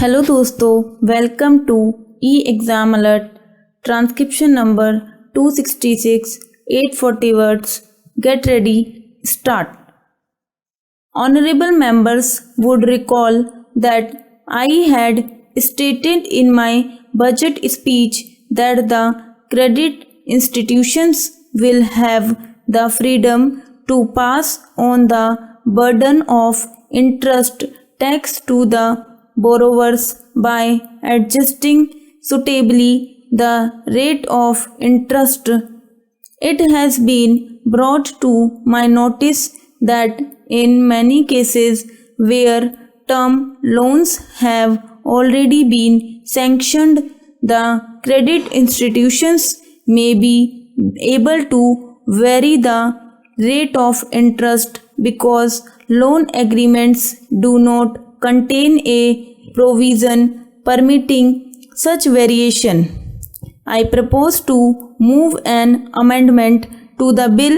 Hello दोस्तों, welcome to E exam alert. Transcription number 266, 840 words. Get ready, start. Honorable members would recall that I had stated in my budget speech that the credit institutions will have the freedom to pass on the burden of interest tax to the borrowers by adjusting suitably the rate of interest. It has been brought to my notice that in many cases where term loans have already been sanctioned, the credit institutions may be able to vary the rate of interest because loan agreements do not contain a provision permitting such variation. I propose to move an amendment to the bill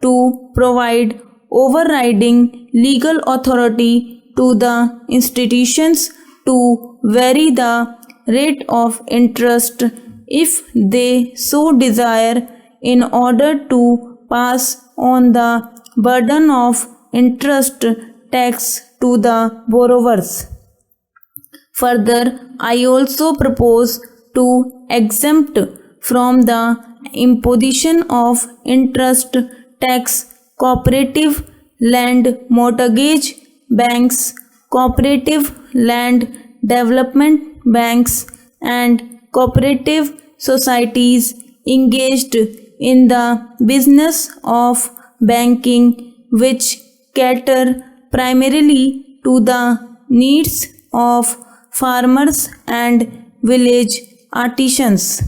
to provide overriding legal authority to the institutions to vary the rate of interest if they so desire in order to pass on the burden of interest tax to the borrowers. Further, I also propose to exempt from the imposition of interest tax cooperative land mortgage banks, cooperative land development banks, and cooperative societies engaged in the business of banking, which cater primarily to the needs of farmers and village artisans.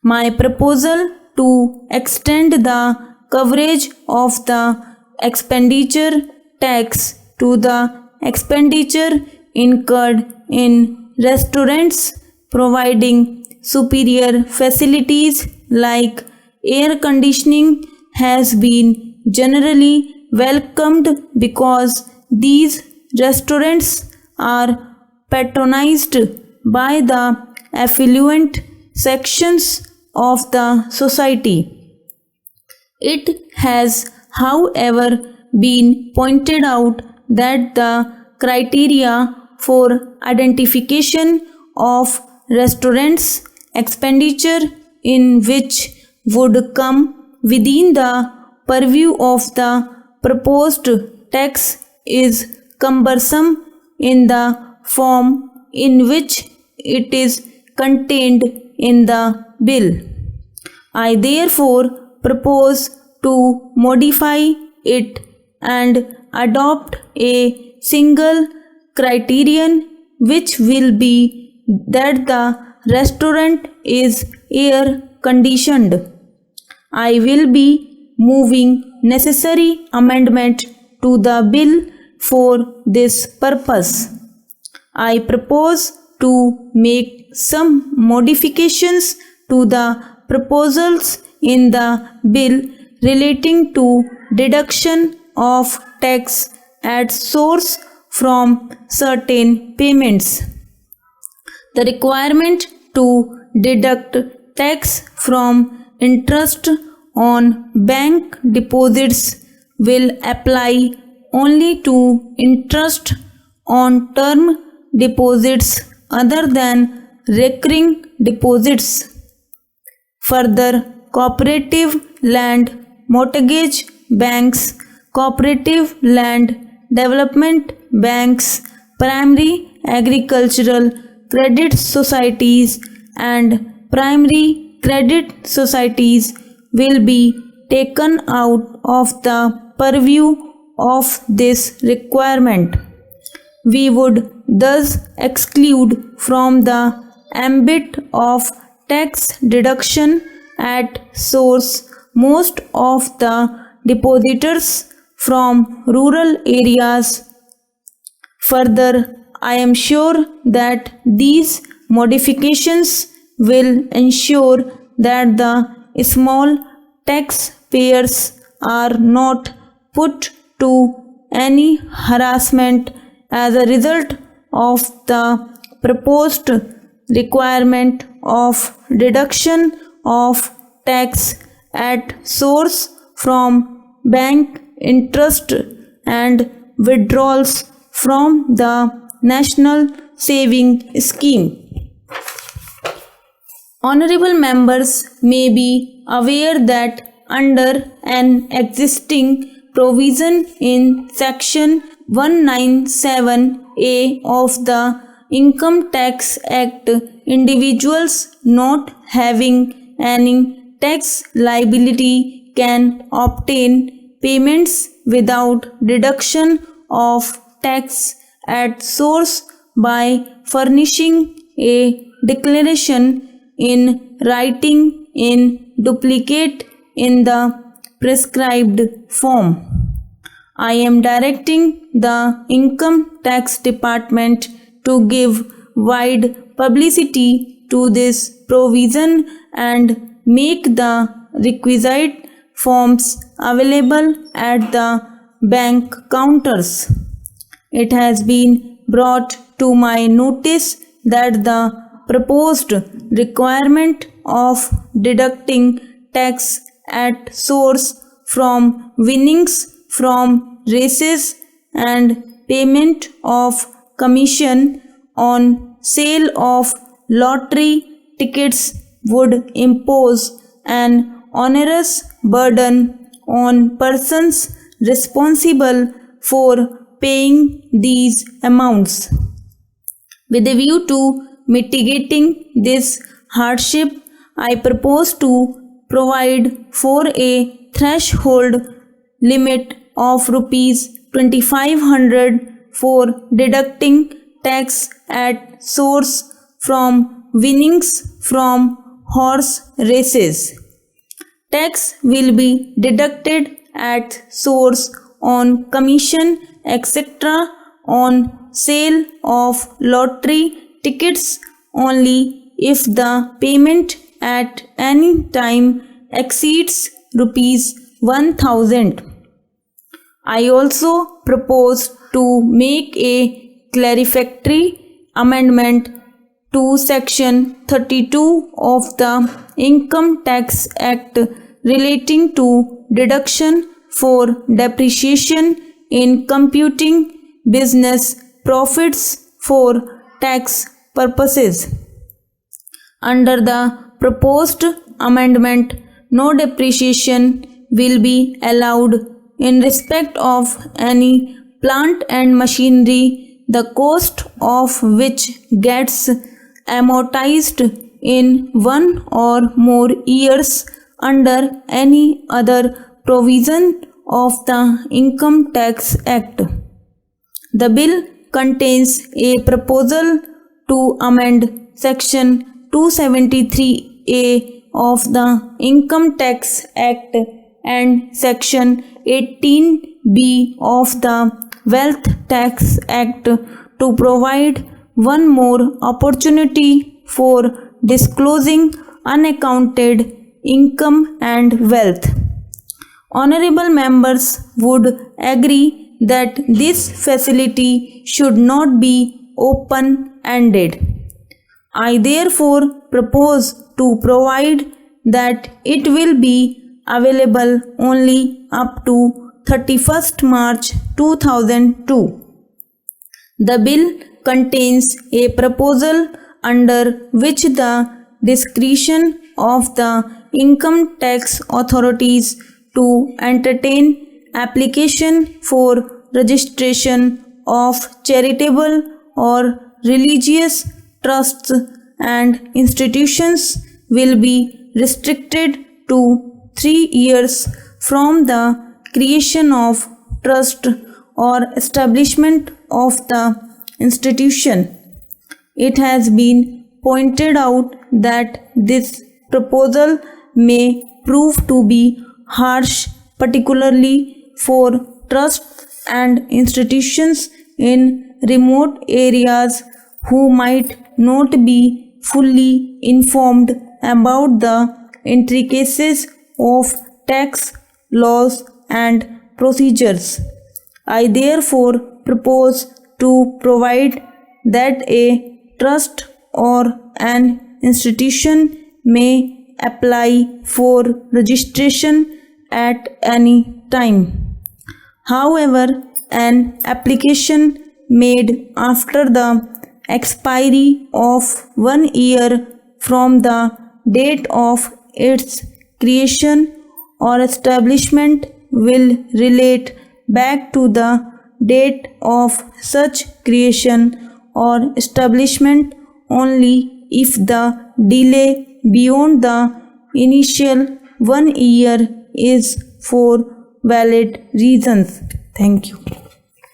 My proposal to extend the coverage of the expenditure tax to the expenditure incurred in restaurants providing superior facilities like air conditioning has been generally welcomed because these restaurants are patronized by the affluent sections of the society. It has, however, been pointed out that the criteria for identification of restaurants' expenditure in which would come within the purview of the proposed tax is cumbersome in the form in which it is contained in the bill. I therefore propose to modify it and adopt a single criterion, which will be that the restaurant is air conditioned. I will be moving necessary amendment to the bill for this purpose. I propose to make some modifications to the proposals in the bill relating to deduction of tax at source from certain payments. The requirement to deduct tax from interest on bank deposits will apply only to interest on term deposits other than recurring deposits. Further, cooperative land mortgage banks, cooperative land development banks, primary agricultural credit societies, and primary credit societies will be taken out of the purview of this requirement. We would thus exclude from the ambit of tax deduction at source most of the depositors from rural areas. Further, I am sure that these modifications will ensure that the small taxpayers are not put to any harassment as a result of the proposed requirement of deduction of tax at source from bank interest and withdrawals from the National Saving Scheme. Honorable members may be aware that under an existing provision in Section 197A of the Income Tax Act, individuals not having any tax liability can obtain payments without deduction of tax at source by furnishing a declaration in writing in duplicate in the prescribed form. I am directing the Income Tax Department to give wide publicity to this provision and make the requisite forms available at the bank counters. It has been brought to my notice that the proposed requirement of deducting tax at source from winnings from races and payment of commission on sale of lottery tickets would impose an onerous burden on persons responsible for paying these amounts. With a view to mitigating this hardship, I propose to provide for a threshold limit of rupees 2500 for deducting tax at source from winnings from horse races. Tax will be deducted at source on commission, etc. on sale of lottery tickets only if the payment at any time exceeds rupees 1000. I also propose to make a clarifactory amendment to Section 32 of the Income Tax Act relating to deduction for depreciation in computing business profits for tax purposes. Under the proposed amendment, no depreciation will be allowed in respect of any plant and machinery, the cost of which gets amortized in one or more years under any other provision of the Income Tax Act. The bill contains a proposal to amend Section 273A of the Income Tax Act and Section 18B of the Wealth Tax Act to provide one more opportunity for disclosing unaccounted income and wealth. Honorable members would agree that this facility should not be open-ended. I therefore propose to provide that it will be available only up to 31st March 2002. The bill contains a proposal under which the discretion of the income tax authorities to entertain application for registration of charitable or religious trusts and institutions will be restricted to 3 years from the creation of trust or establishment of the institution. It has been pointed out that this proposal may prove to be harsh, particularly for trusts and institutions in remote areas who might not be fully informed about the intricacies of tax laws and procedures. I therefore propose to provide that a trust or an institution may apply for registration at any time. However, an application made after the expiry of 1 year from the date of its creation or establishment will relate back to the date of such creation or establishment only if the delay beyond the initial 1 year is for valid reasons. Thank you.